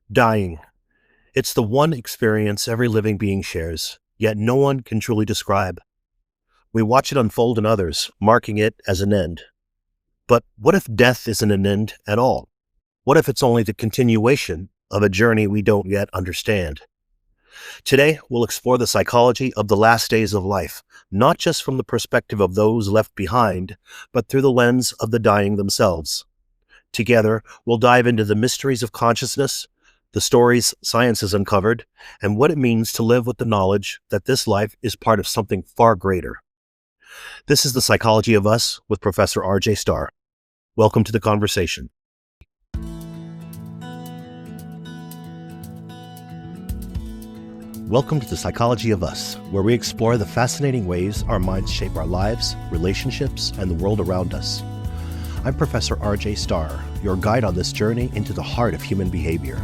Dying. It's the one experience every living being shares, yet no one can truly describe. We watch it unfold in others, marking it as an end. But what if death isn't an end at all? What if it's only the continuation of a journey we don't yet understand? Today, we'll explore the psychology of the last days of life, not just from the perspective of those left behind, but through the lens of the dying themselves. Together, we'll dive into the mysteries of consciousness, the stories science has uncovered, and what it means to live with the knowledge that this life is part of something far greater. This is The Psychology of Us with Professor RJ Starr. Welcome to the conversation. Welcome to The Psychology of Us, where we explore the fascinating ways our minds shape our lives, relationships, and the world around us. I'm Professor RJ Starr, your guide on this journey into the heart of human behavior.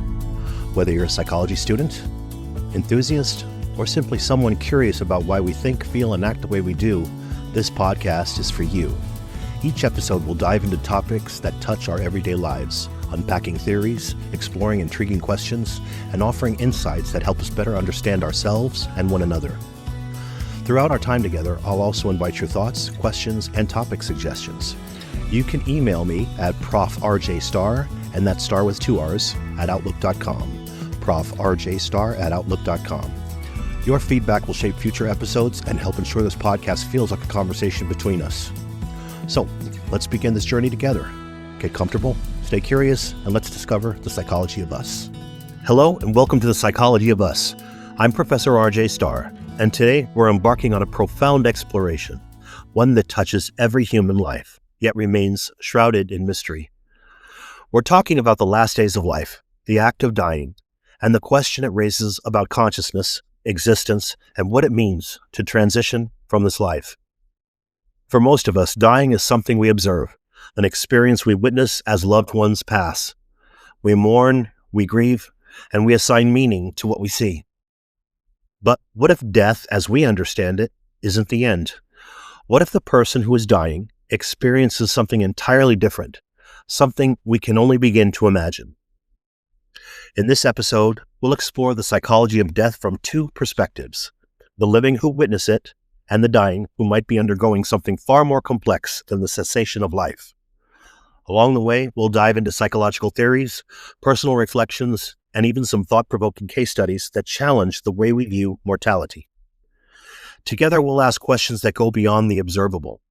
Whether you're a psychology student, enthusiast, or simply someone curious about why we think, feel, and act the way we do, this podcast is for you. Each episode will dive into topics that touch our everyday lives, unpacking theories, exploring intriguing questions, and offering insights that help us better understand ourselves and one another. Throughout our time together, I'll also invite your thoughts, questions, and topic suggestions. You can email me at profrjstarr, and that's star with 2 R's, at outlook.com, profrjstarr at outlook.com. Your feedback will shape future episodes and help ensure this podcast feels like a conversation between us. So, let's begin this journey together. Get comfortable, stay curious, and let's discover the psychology of us. Hello, and welcome to The Psychology of Us. I'm Professor RJ Starr, and today we're embarking on a profound exploration, one that touches every human life, yet remains shrouded in mystery. We're talking about the last days of life, the act of dying, and the question it raises about consciousness, existence, and what it means to transition from this life. For most of us, dying is something we observe, an experience we witness as loved ones pass. We mourn, we grieve, and we assign meaning to what we see. But what if death, as we understand it, isn't the end? What if the person who is dying experiences something entirely different, something we can only begin to imagine? In this episode, we'll explore the psychology of death from two perspectives: the living who witness it, and the dying who might be undergoing something far more complex than the cessation of life. Along the way, we'll dive into psychological theories, personal reflections, and even some thought-provoking case studies that challenge the way we view mortality. Together, we'll ask questions that go beyond the observable.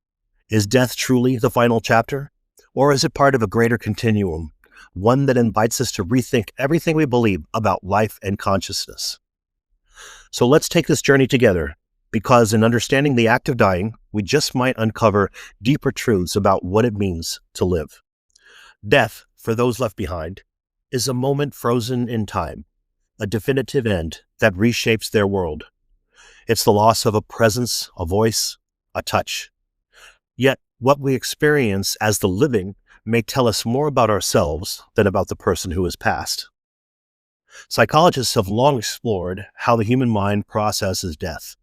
Is death truly the final chapter? Or is it part of a greater continuum, one that invites us to rethink everything we believe about life and consciousness? So let's take this journey together, because in understanding the act of dying, we just might uncover deeper truths about what it means to live. Death, for those left behind, is a moment frozen in time, a definitive end that reshapes their world. It's the loss of a presence, a voice, a touch. Yet, what we experience as the living may tell us more about ourselves than about the person who has passed. Psychologists have long explored how the human mind processes death.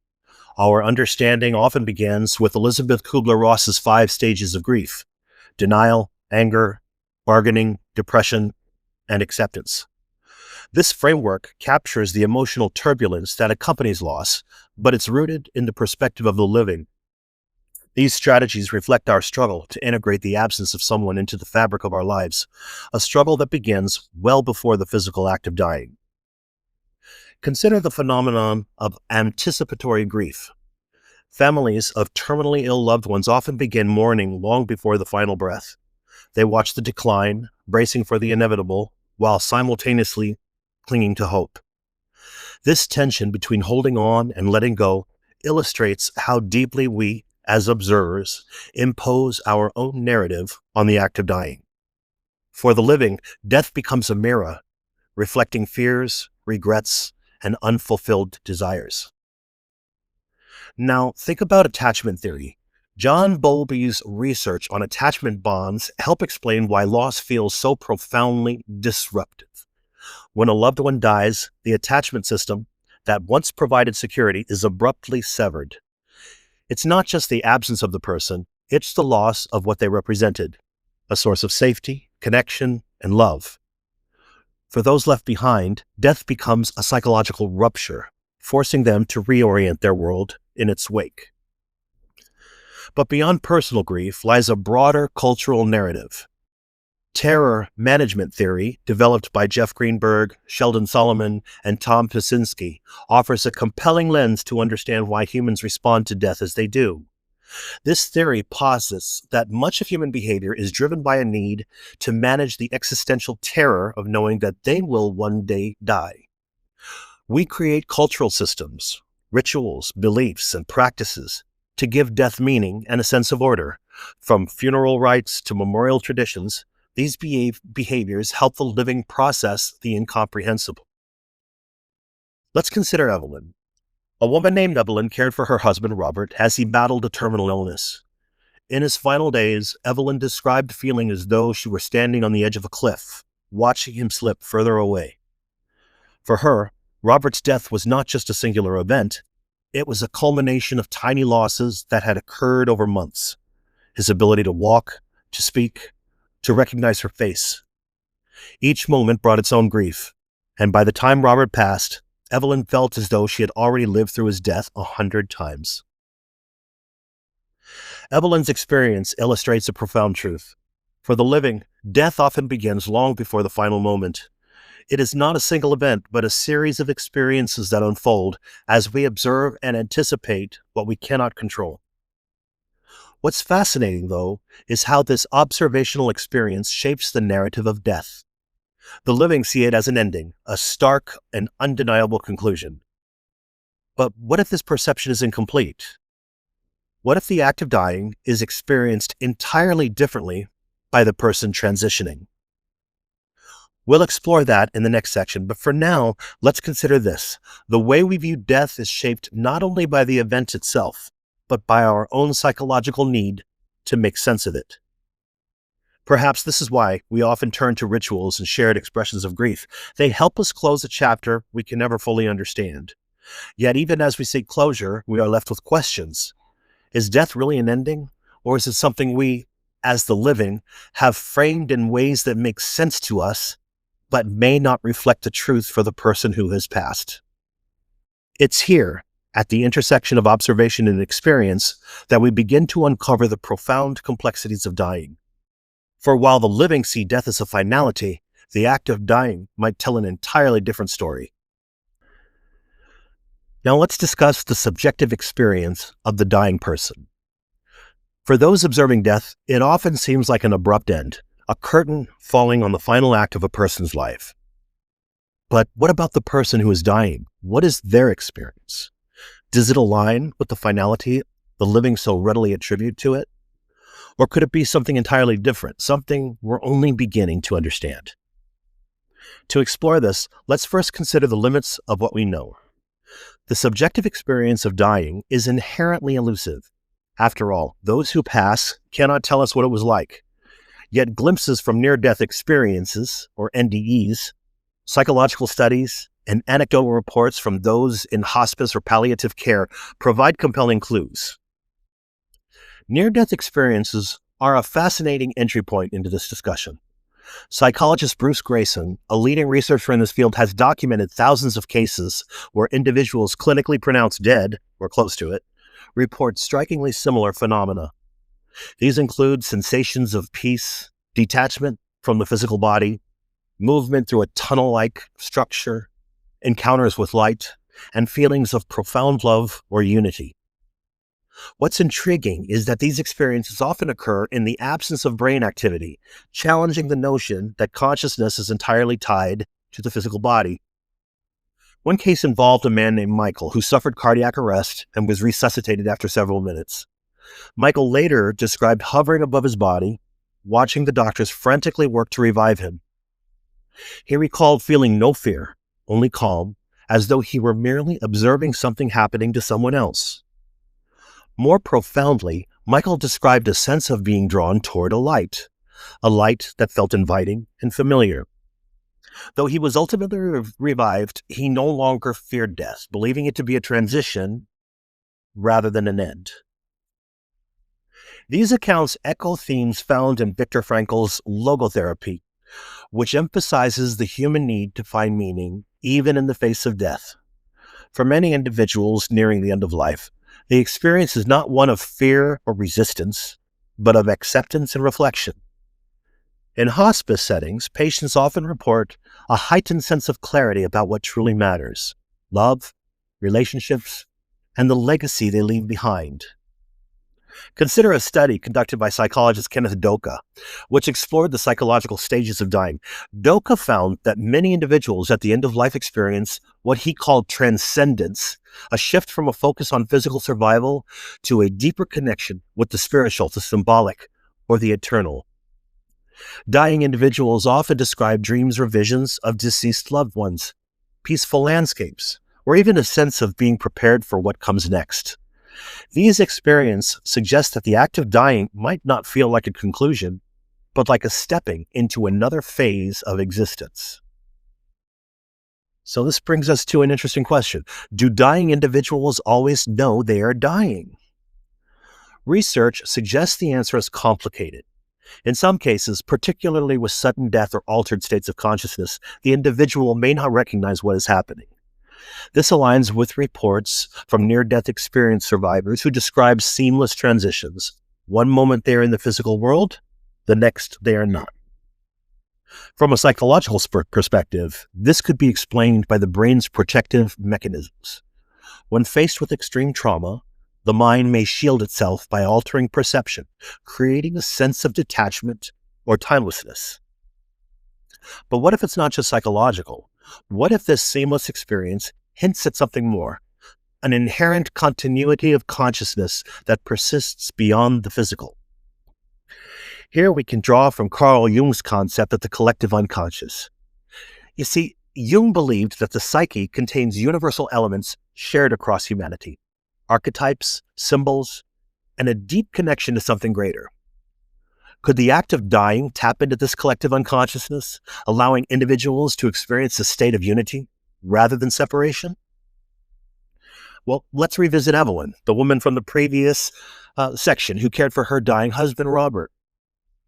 Our understanding often begins with Elizabeth Kubler-Ross's 5 stages of grief: denial, anger, bargaining, depression, and acceptance. This framework captures the emotional turbulence that accompanies loss, but it's rooted in the perspective of the living. These strategies reflect our struggle to integrate the absence of someone into the fabric of our lives, a struggle that begins well before the physical act of dying. Consider the phenomenon of anticipatory grief. Families of terminally ill loved ones often begin mourning long before the final breath. They watch the decline, bracing for the inevitable, while simultaneously clinging to hope. This tension between holding on and letting go illustrates how deeply we, as observers, impose our own narrative on the act of dying. For the living, death becomes a mirror, reflecting fears, regrets, and unfulfilled desires. Now, think about attachment theory. John Bowlby's research on attachment bonds help explain why loss feels so profoundly disruptive. When a loved one dies, the attachment system that once provided security is abruptly severed. It's not just the absence of the person, it's the loss of what they represented: a source of safety, connection, and love. For those left behind, death becomes a psychological rupture, forcing them to reorient their world in its wake. But beyond personal grief lies a broader cultural narrative. Terror management theory, developed by Jeff Greenberg, Sheldon Solomon, and Tom Pisinski, offers a compelling lens to understand why humans respond to death as they do. This theory posits that much of human behavior is driven by a need to manage the existential terror of knowing that they will one day die. We create cultural systems, rituals, beliefs, and practices to give death meaning and a sense of order. From funeral rites to memorial traditions, these behaviors help the living process the incomprehensible. Let's consider Evelyn. A woman named Evelyn cared for her husband, Robert, as he battled a terminal illness. In his final days, Evelyn described feeling as though she were standing on the edge of a cliff, watching him slip further away. For her, Robert's death was not just a singular event, it was a culmination of tiny losses that had occurred over months. His ability to walk, to speak, to recognize her face. Each moment brought its own grief, and by the time Robert passed, Evelyn felt as though she had already lived through his death 100 times. Evelyn's experience illustrates a profound truth. For the living, death often begins long before the final moment. It is not a single event, but a series of experiences that unfold as we observe and anticipate what we cannot control. What's fascinating, though, is how this observational experience shapes the narrative of death. The living see it as an ending, a stark and undeniable conclusion. But what if this perception is incomplete? What if the act of dying is experienced entirely differently by the person transitioning? We'll explore that in the next section, but for now, let's consider this. The way we view death is shaped not only by the event itself, but by our own psychological need to make sense of it. Perhaps this is why we often turn to rituals and shared expressions of grief. They help us close a chapter we can never fully understand. Yet even as we seek closure, we are left with questions. Is death really an ending? Or is it something we, as the living, have framed in ways that make sense to us, but may not reflect the truth for the person who has passed? It's here, at the intersection of observation and experience, that we begin to uncover the profound complexities of dying. For while the living see death as a finality, the act of dying might tell an entirely different story. Now let's discuss the subjective experience of the dying person. For those observing death, it often seems like an abrupt end, a curtain falling on the final act of a person's life. But what about the person who is dying? What is their experience? Does it align with the finality the living so readily attribute to it? Or could it be something entirely different, something we're only beginning to understand? To explore this, let's first consider the limits of what we know. The subjective experience of dying is inherently elusive. After all, those who pass cannot tell us what it was like. Yet glimpses from near-death experiences, or NDEs, psychological studies, and anecdotal reports from those in hospice or palliative care provide compelling clues. Near-death experiences are a fascinating entry point into this discussion. Psychologist Bruce Grayson, a leading researcher in this field, has documented thousands of cases where individuals clinically pronounced dead, or close to it, report strikingly similar phenomena. These include sensations of peace, detachment from the physical body, movement through a tunnel-like structure, encounters with light, and feelings of profound love or unity. What's intriguing is that these experiences often occur in the absence of brain activity, challenging the notion that consciousness is entirely tied to the physical body. One case involved a man named Michael who suffered cardiac arrest and was resuscitated after several minutes. Michael later described hovering above his body, watching the doctors frantically work to revive him. He recalled feeling no fear, only calm, as though he were merely observing something happening to someone else. More profoundly, Michael described a sense of being drawn toward a light that felt inviting and familiar. Though he was ultimately revived, he no longer feared death, believing it to be a transition rather than an end. These accounts echo themes found in Viktor Frankl's logotherapy, which emphasizes the human need to find meaning even in the face of death. For many individuals nearing the end of life, the experience is not one of fear or resistance, but of acceptance and reflection. In hospice settings, patients often report a heightened sense of clarity about what truly matters: love, relationships, and the legacy they leave behind. Consider a study conducted by psychologist Kenneth Doka, which explored the psychological stages of dying. Doka found that many individuals at the end of life experience what he called transcendence, a shift from a focus on physical survival to a deeper connection with the spiritual, the symbolic, or the eternal. Dying individuals often describe dreams or visions of deceased loved ones, peaceful landscapes, or even a sense of being prepared for what comes next. These experiences suggest that the act of dying might not feel like a conclusion, but like a stepping into another phase of existence. So this brings us to an interesting question. Do dying individuals always know they are dying? Research suggests the answer is complicated. In some cases, particularly with sudden death or altered states of consciousness, the individual may not recognize what is happening. This aligns with reports from near-death experience survivors who describe seamless transitions. One moment they are in the physical world, the next they are not. From a psychological perspective, this could be explained by the brain's protective mechanisms. When faced with extreme trauma, the mind may shield itself by altering perception, creating a sense of detachment or timelessness. But what if it's not just psychological? What if this seamless experience hints at something more, an inherent continuity of consciousness that persists beyond the physical? Here we can draw from Carl Jung's concept of the collective unconscious. You see, Jung believed that the psyche contains universal elements shared across humanity, archetypes, symbols, and a deep connection to something greater. Could the act of dying tap into this collective unconsciousness, allowing individuals to experience a state of unity rather than separation? Well, let's revisit Evelyn, the woman from the previous section who cared for her dying husband, Robert.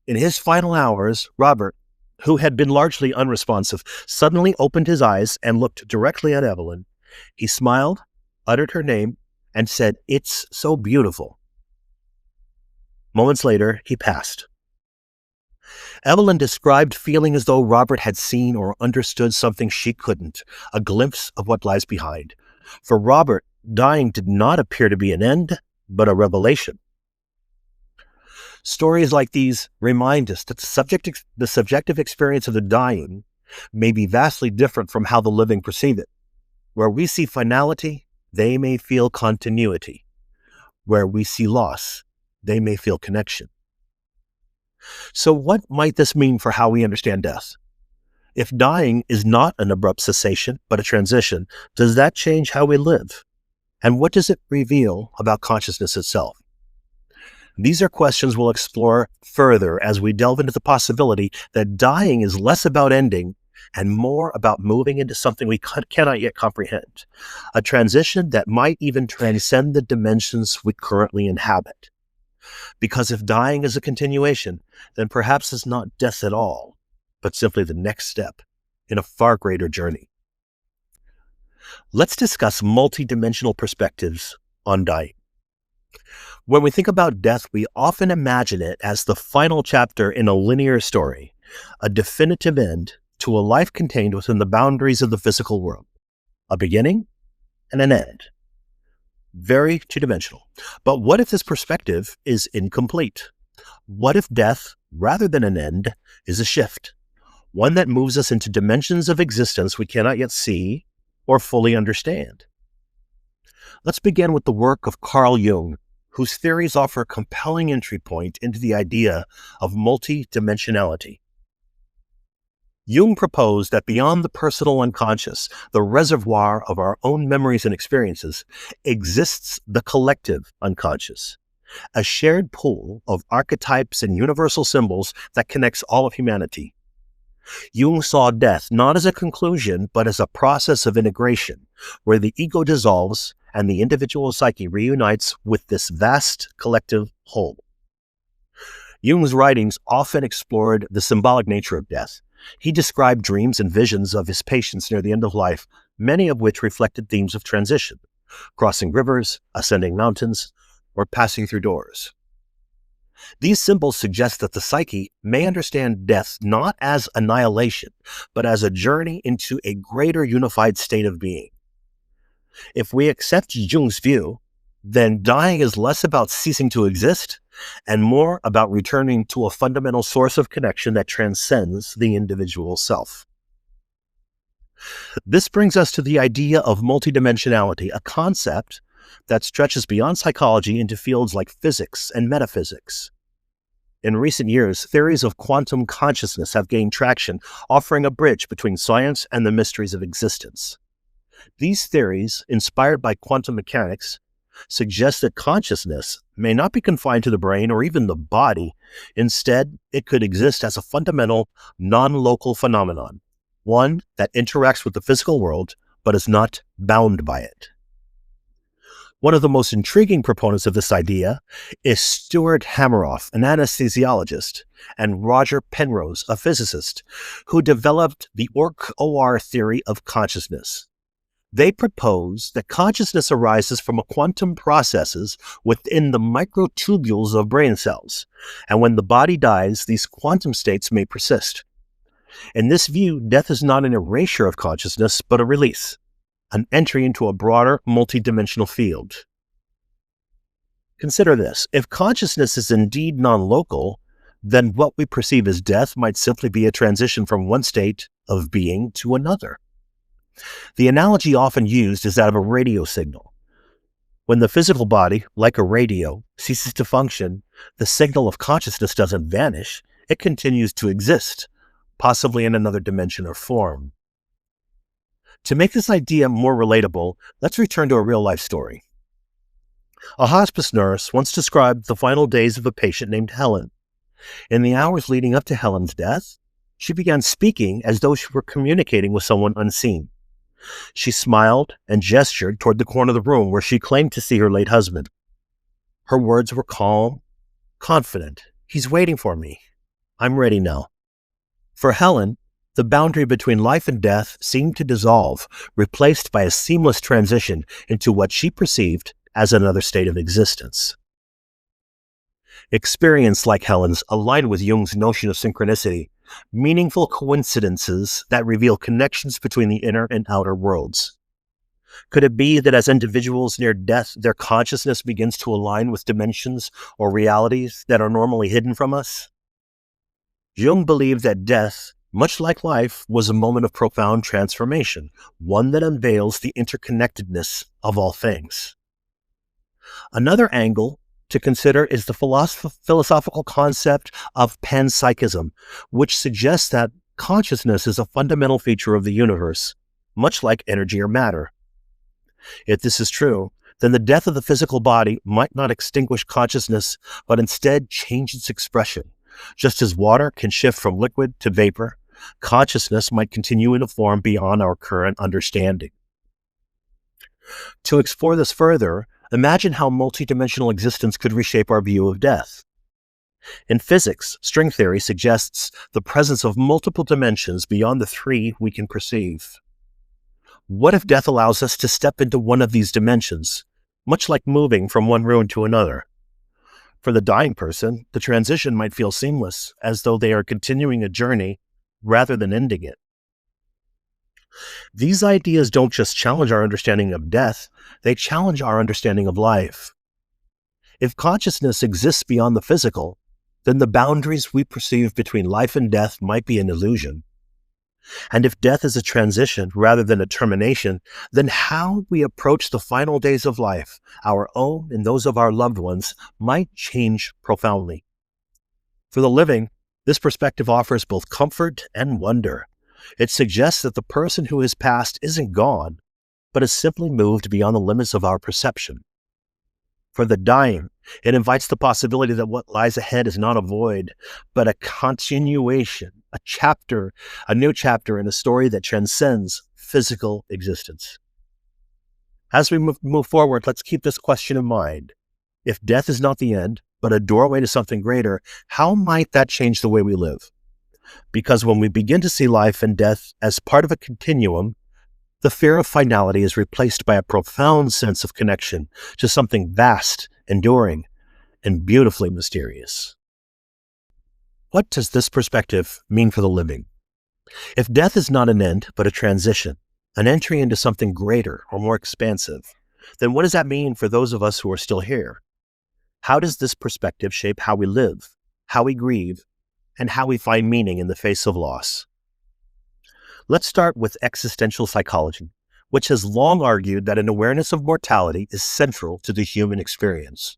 In his final hours, Robert, who had been largely unresponsive, suddenly opened his eyes and looked directly at Evelyn. He smiled, uttered her name, and said, "It's so beautiful." Moments later, he passed. Evelyn described feeling as though Robert had seen or understood something she couldn't, a glimpse of what lies behind. For Robert, dying did not appear to be an end, but a revelation. Stories like these remind us that the subjective experience of the dying may be vastly different from how the living perceive it. Where we see finality, they may feel continuity. Where we see loss, they may feel connection. So what might this mean for how we understand death? If dying is not an abrupt cessation, but a transition, does that change how we live? And what does it reveal about consciousness itself? These are questions we'll explore further as we delve into the possibility that dying is less about ending and more about moving into something we cannot yet comprehend, a transition that might even transcend the dimensions we currently inhabit. Because if dying is a continuation, then perhaps it's not death at all, but simply the next step in a far greater journey. Let's discuss multidimensional perspectives on dying. When we think about death, we often imagine it as the final chapter in a linear story, a definitive end to a life contained within the boundaries of the physical world, a beginning and an end. Very two-dimensional. But what if this perspective is incomplete? What if death, rather than an end, is a shift, one that moves us into dimensions of existence we cannot yet see or fully understand? Let's begin with the work of Carl Jung, whose theories offer a compelling entry point into the idea of multidimensionality. Jung proposed that beyond the personal unconscious, the reservoir of our own memories and experiences, exists the collective unconscious, a shared pool of archetypes and universal symbols that connects all of humanity. Jung saw death not as a conclusion, but as a process of integration, where the ego dissolves and the individual psyche reunites with this vast collective whole. Jung's writings often explored the symbolic nature of death, He described dreams and visions of his patients near the end of life, many of which reflected themes of transition, crossing rivers, ascending mountains, or passing through doors. These symbols suggest that the psyche may understand death not as annihilation, but as a journey into a greater unified state of being. If we accept Jung's view, then dying is less about ceasing to exist and more about returning to a fundamental source of connection that transcends the individual self. This brings us to the idea of multidimensionality, a concept that stretches beyond psychology into fields like physics and metaphysics. In recent years, theories of quantum consciousness have gained traction, offering a bridge between science and the mysteries of existence. These theories, inspired by quantum mechanics, suggest that consciousness may not be confined to the brain or even the body. Instead, it could exist as a fundamental, non-local phenomenon, one that interacts with the physical world but is not bound by it. One of the most intriguing proponents of this idea is Stuart Hameroff, an anesthesiologist, and Roger Penrose, a physicist, who developed the OR theory of consciousness. They propose that consciousness arises from quantum processes within the microtubules of brain cells, and when the body dies, these quantum states may persist. In this view, death is not an erasure of consciousness, but a release, an entry into a broader, multidimensional field. Consider this. If consciousness is indeed non-local, then what we perceive as death might simply be a transition from one state of being to another. The analogy often used is that of a radio signal. When the physical body, like a radio, ceases to function, the signal of consciousness doesn't vanish, it continues to exist, possibly in another dimension or form. To make this idea more relatable, let's return to a real-life story. A hospice nurse once described the final days of a patient named Helen. In the hours leading up to Helen's death, she began speaking as though she were communicating with someone unseen. She smiled and gestured toward the corner of the room where she claimed to see her late husband. Her words were calm, confident. "He's waiting for me. I'm ready now." For Helen, the boundary between life and death seemed to dissolve, replaced by a seamless transition into what she perceived as another state of existence. Experience like Helen's aligned with Jung's notion of synchronicity, meaningful coincidences that reveal connections between the inner and outer worlds. Could it be that as individuals near death, their consciousness begins to align with dimensions or realities that are normally hidden from us? Jung believed that death, much like life, was a moment of profound transformation, one that unveils the interconnectedness of all things. Another angle to consider is the philosophical concept of panpsychism, which suggests that consciousness is a fundamental feature of the universe, much like energy or matter. If this is true, then the death of the physical body might not extinguish consciousness, but instead change its expression. Just as water can shift from liquid to vapor, consciousness might continue in a form beyond our current understanding. To explore this further, imagine how multidimensional existence could reshape our view of death. In physics, string theory suggests the presence of multiple dimensions beyond the three we can perceive. What if death allows us to step into one of these dimensions, much like moving from one room to another? For the dying person, the transition might feel seamless, as though they are continuing a journey rather than ending it. These ideas don't just challenge our understanding of death, they challenge our understanding of life. If consciousness exists beyond the physical, then the boundaries we perceive between life and death might be an illusion. And if death is a transition rather than a termination, then how we approach the final days of life, our own and those of our loved ones, might change profoundly. For the living, this perspective offers both comfort and wonder. It suggests that the person who has passed isn't gone, but has simply moved beyond the limits of our perception. For the dying, it invites the possibility that what lies ahead is not a void, but a continuation, a new chapter in a story that transcends physical existence. As we move forward, let's keep this question in mind. If death is not the end, but a doorway to something greater, how might that change the way we live? Because when we begin to see life and death as part of a continuum, the fear of finality is replaced by a profound sense of connection to something vast, enduring, and beautifully mysterious. What does this perspective mean for the living? If death is not an end, but a transition, an entry into something greater or more expansive, then what does that mean for those of us who are still here? How does this perspective shape how we live, how we grieve, and how we find meaning in the face of loss? Let's start with existential psychology, which has long argued that an awareness of mortality is central to the human experience.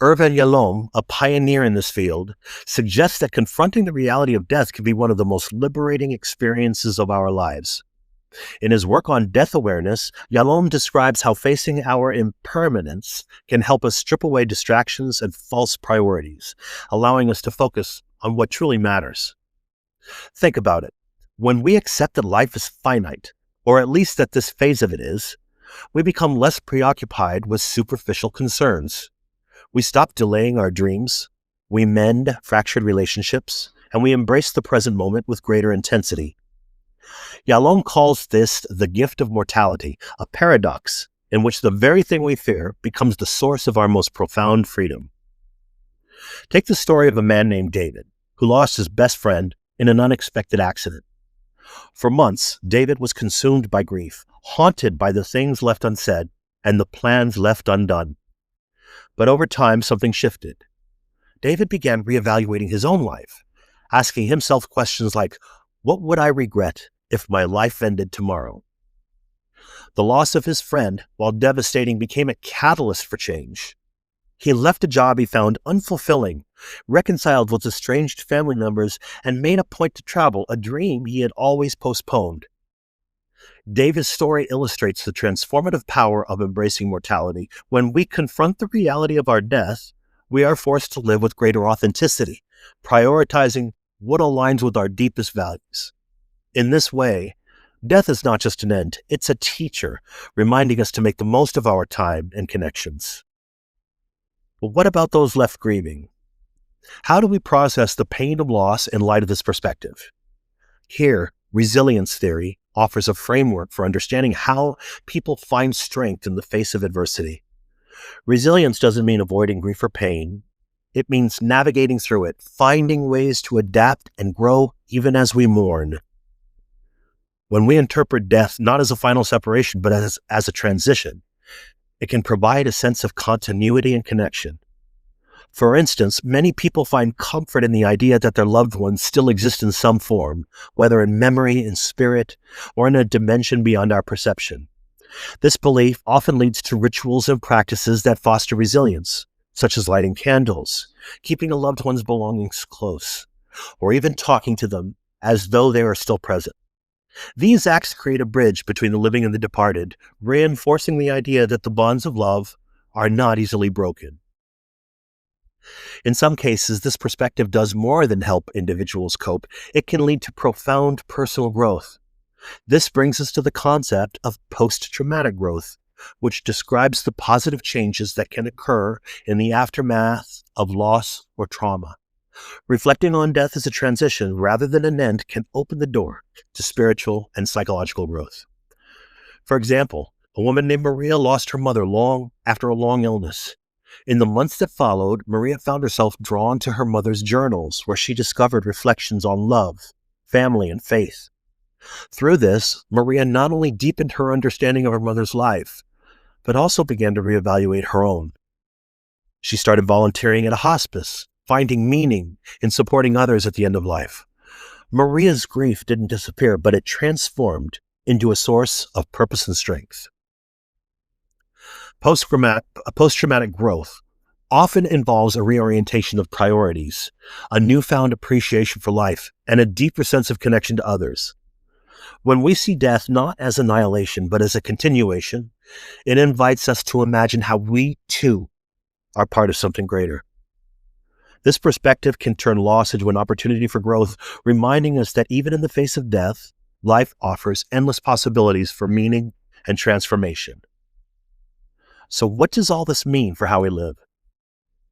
Irvin Yalom, a pioneer in this field, suggests that confronting the reality of death can be one of the most liberating experiences of our lives. In his work on death awareness, Yalom describes how facing our impermanence can help us strip away distractions and false priorities, allowing us to focus on what truly matters. Think about it. When we accept that life is finite, or at least that this phase of it is, we become less preoccupied with superficial concerns. We stop delaying our dreams, we mend fractured relationships, and we embrace the present moment with greater intensity. Yalom calls this the gift of mortality, a paradox in which the very thing we fear becomes the source of our most profound freedom. Take the story of a man named David, who lost his best friend in an unexpected accident. For months, David was consumed by grief, haunted by the things left unsaid and the plans left undone. But over time, something shifted. David began reevaluating his own life, asking himself questions like, what would I regret if my life ended tomorrow? The loss of his friend, while devastating, became a catalyst for change. He left a job he found unfulfilling, reconciled with estranged family members, and made a point to travel, a dream he had always postponed. David's story illustrates the transformative power of embracing mortality. When we confront the reality of our death, we are forced to live with greater authenticity, prioritizing what aligns with our deepest values. In this way, death is not just an end, it's a teacher, reminding us to make the most of our time and connections. But what about those left grieving? How do we process the pain of loss in light of this perspective? Here, resilience theory offers a framework for understanding how people find strength in the face of adversity. Resilience doesn't mean avoiding grief or pain. It means navigating through it, finding ways to adapt and grow even as we mourn. When we interpret death not as a final separation, but as a transition, it can provide a sense of continuity and connection. For instance, many people find comfort in the idea that their loved ones still exist in some form, whether in memory, in spirit, or in a dimension beyond our perception. This belief often leads to rituals and practices that foster resilience, such as lighting candles, keeping a loved one's belongings close, or even talking to them as though they are still present. These acts create a bridge between the living and the departed, reinforcing the idea that the bonds of love are not easily broken. In some cases, this perspective does more than help individuals cope. It can lead to profound personal growth. This brings us to the concept of post-traumatic growth, which describes the positive changes that can occur in the aftermath of loss or trauma. Reflecting on death as a transition rather than an end can open the door to spiritual and psychological growth. For example, a woman named Maria lost her mother after a long illness. In the months that followed, Maria found herself drawn to her mother's journals, where she discovered reflections on love, family, and faith. Through this, Maria not only deepened her understanding of her mother's life, but also began to reevaluate her own. She started volunteering at a hospice, finding meaning in supporting others at the end of life. Maria's grief didn't disappear, but it transformed into a source of purpose and strength. Post-traumatic growth often involves a reorientation of priorities, a newfound appreciation for life, and a deeper sense of connection to others. When we see death not as annihilation, but as a continuation, it invites us to imagine how we, too, are part of something greater. This perspective can turn loss into an opportunity for growth, reminding us that even in the face of death, life offers endless possibilities for meaning and transformation. So what does all this mean for how we live?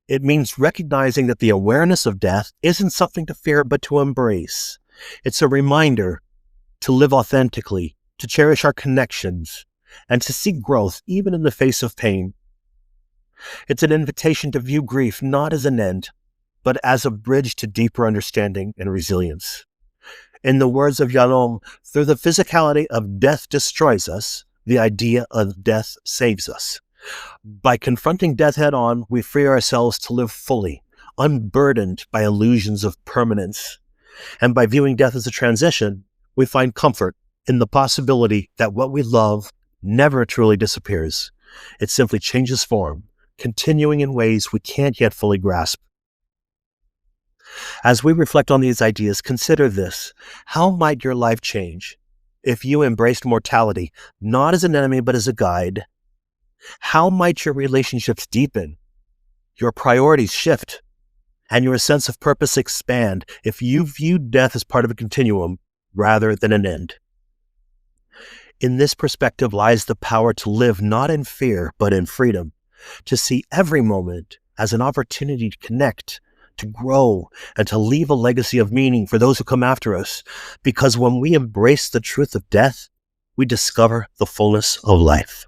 It means recognizing that the awareness of death isn't something to fear, but to embrace. It's a reminder to live authentically, to cherish our connections, and to seek growth even in the face of pain. It's an invitation to view grief not as an end, but as a bridge to deeper understanding and resilience. In the words of Jung, through the physicality of death destroys us, the idea of death saves us. By confronting death head on, we free ourselves to live fully, unburdened by illusions of permanence. And by viewing death as a transition, we find comfort in the possibility that what we love never truly disappears. It simply changes form, continuing in ways we can't yet fully grasp. As we reflect on these ideas, consider this. How might your life change if you embraced mortality, not as an enemy, but as a guide? How might your relationships deepen, your priorities shift, and your sense of purpose expand if you viewed death as part of a continuum rather than an end? In this perspective lies the power to live not in fear, but in freedom, to see every moment as an opportunity to connect, to grow, and to leave a legacy of meaning for those who come after us. Because when we embrace the truth of death, we discover the fullness of life.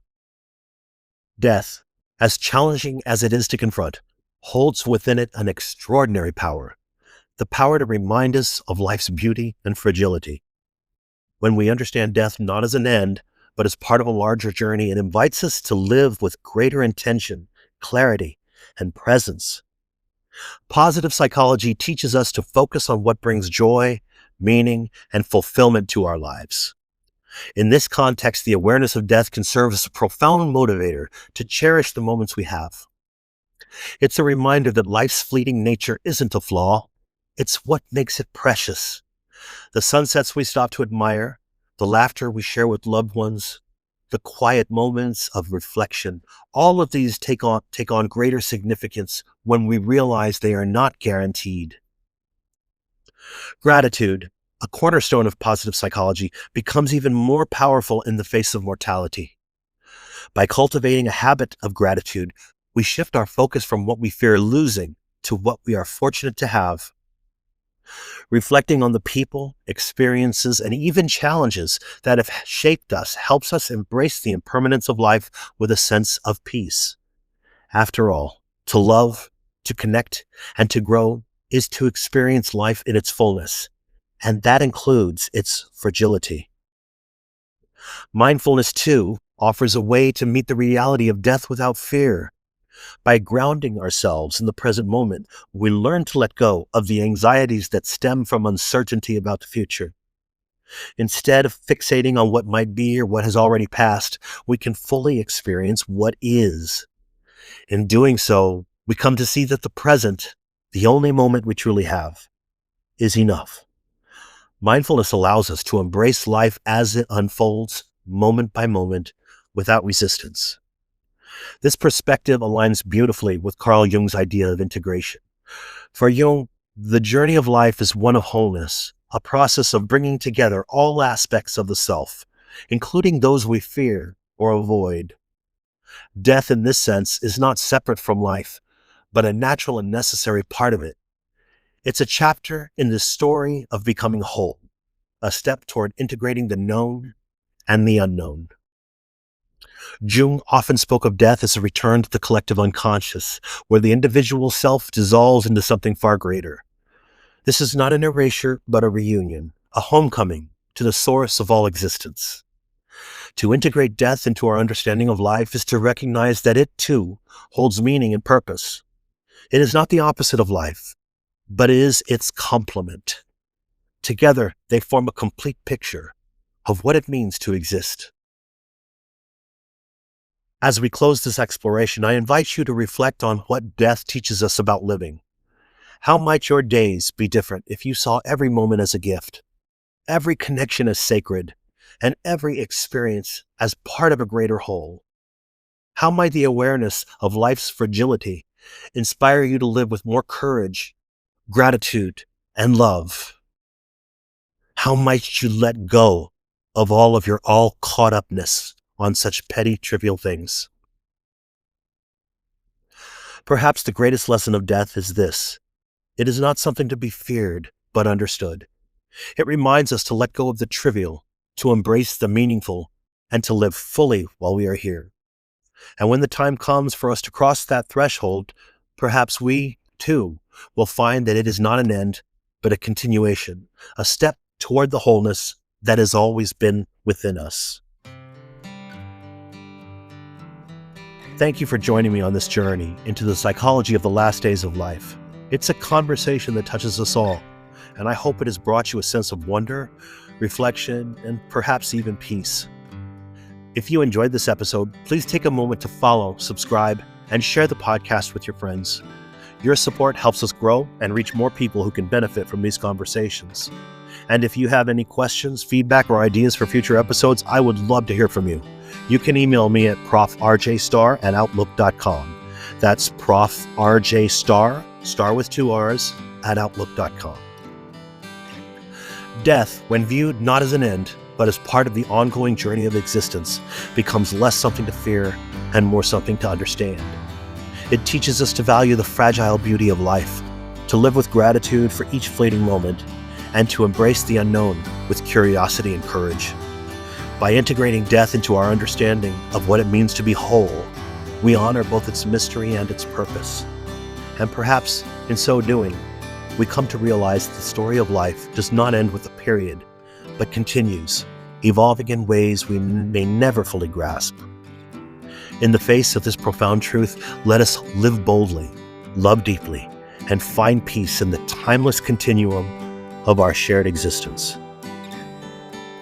Death, as challenging as it is to confront, holds within it an extraordinary power, the power to remind us of life's beauty and fragility. When we understand death not as an end, but as part of a larger journey, it invites us to live with greater intention, clarity, and presence. Positive psychology teaches us to focus on what brings joy, meaning, and fulfillment to our lives. In this context, the awareness of death can serve as a profound motivator to cherish the moments we have. It's a reminder that life's fleeting nature isn't a flaw. It's what makes it precious. The sunsets we stop to admire, the laughter we share with loved ones, the quiet moments of reflection, all of these take on greater significance when we realize they are not guaranteed. Gratitude, a cornerstone of positive psychology, becomes even more powerful in the face of mortality. By cultivating a habit of gratitude, we shift our focus from what we fear losing to what we are fortunate to have. Reflecting on the people, experiences, and even challenges that have shaped us helps us embrace the impermanence of life with a sense of peace. After all, to love, to connect, and to grow is to experience life in its fullness, and that includes its fragility. Mindfulness, too, offers a way to meet the reality of death without fear. By grounding ourselves in the present moment, we learn to let go of the anxieties that stem from uncertainty about the future. Instead of fixating on what might be or what has already passed, we can fully experience what is. In doing so, we come to see that the present, the only moment we truly have, is enough. Mindfulness allows us to embrace life as it unfolds, moment by moment, without resistance. This perspective aligns beautifully with Carl Jung's idea of integration. For Jung, the journey of life is one of wholeness, a process of bringing together all aspects of the self, including those we fear or avoid. Death, in this sense, is not separate from life, but a natural and necessary part of it. It's a chapter in the story of becoming whole, a step toward integrating the known and the unknown. Jung often spoke of death as a return to the collective unconscious, where the individual self dissolves into something far greater. This is not an erasure, but a reunion, a homecoming to the source of all existence. To integrate death into our understanding of life is to recognize that it, too, holds meaning and purpose. It is not the opposite of life, but is its complement. Together, they form a complete picture of what it means to exist. As we close this exploration, I invite you to reflect on what death teaches us about living. How might your days be different if you saw every moment as a gift, every connection as sacred, and every experience as part of a greater whole? How might the awareness of life's fragility inspire you to live with more courage, gratitude, and love? How might you let go of all of your all-caught-upness on such petty, trivial things? Perhaps the greatest lesson of death is this: it is not something to be feared, but understood. It reminds us to let go of the trivial, to embrace the meaningful, and to live fully while we are here. And when the time comes for us to cross that threshold, perhaps we, too, will find that it is not an end, but a continuation, a step toward the wholeness that has always been within us. Thank you for joining me on this journey into the psychology of the last days of life. It's a conversation that touches us all, and I hope it has brought you a sense of wonder, reflection, and perhaps even peace. If you enjoyed this episode, please take a moment to follow, subscribe, and share the podcast with your friends. Your support helps us grow and reach more people who can benefit from these conversations. And if you have any questions, feedback, or ideas for future episodes, I would love to hear from you. You can email me at profrjstarr@outlook.com. That's profrjstarr, star with 2 R's, @outlook.com. Death, when viewed not as an end, but as part of the ongoing journey of existence, becomes less something to fear and more something to understand. It teaches us to value the fragile beauty of life, to live with gratitude for each fleeting moment, and to embrace the unknown with curiosity and courage. By integrating death into our understanding of what it means to be whole, we honor both its mystery and its purpose. And perhaps, in so doing, we come to realize that the story of life does not end with a period, but continues, evolving in ways we may never fully grasp. In the face of this profound truth, let us live boldly, love deeply, and find peace in the timeless continuum of our shared existence.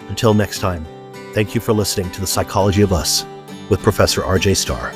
Until next time, thank you for listening to The Psychology of Us with Professor RJ Starr.